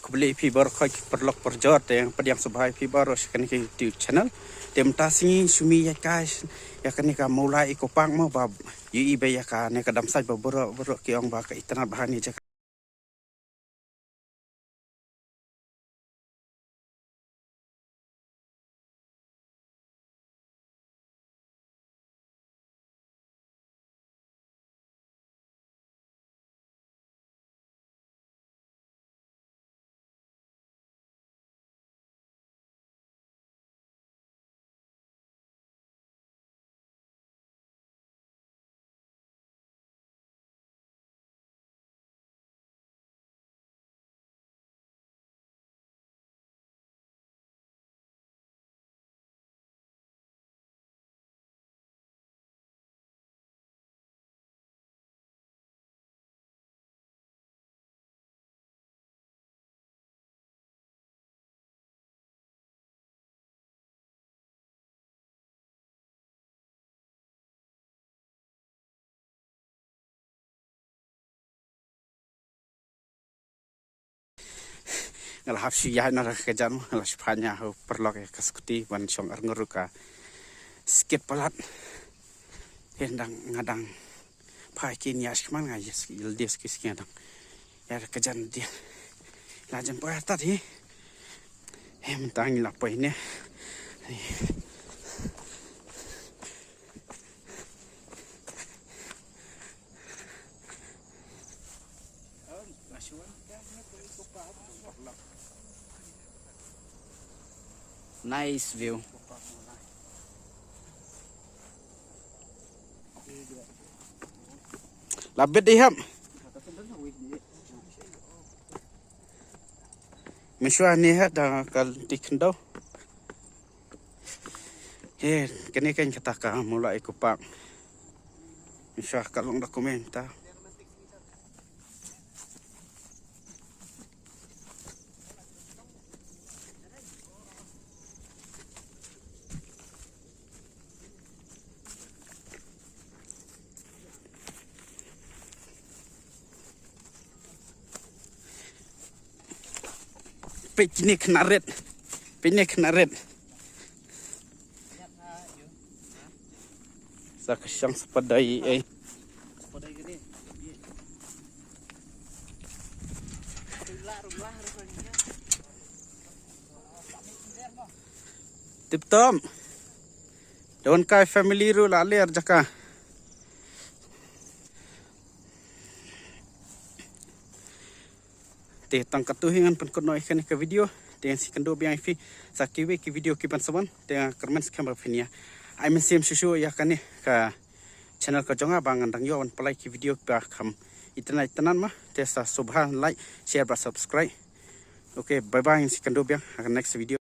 khublei pi baru kau perlok perjot yang pediang sebagai pi baru sekarang ke YouTube channel. Tem tasing sumi ya guys ya kan ka Mawlai ko pang mo bab yu ibe ya ka ne ka damsai boro kiong ba ka itana bahani je. Ngalah hafsi ya na ka jam ngalah spanya ho perlok ya kaskuti ban chong arnguruka skip palat hendang ngadang pai kin ya skman nga yes il des kiskian ya ka jan dia la jan pa ta thi hem tang la pai ne nice view. Labit diham. Mesua ni ha da kal dikendau. Kini kan kata ka Mawlai ko pak. Mesua kalong dokumenta. Picnic naret. Sakyang sepadai Sepadai gini. Tip tom. Daun kai family ru lalir jaka. Te tang katuhingan pen kono ikan ke video te si kendo biang fi sakiwe ki video ki pan saban te kermen skam finia ai men sim susu ya kan ka channel ka jonga bangan dang yo on play ki video ka kham itanan ma te sa subhan like share ba subscribe okay bye bye si kendo biang next video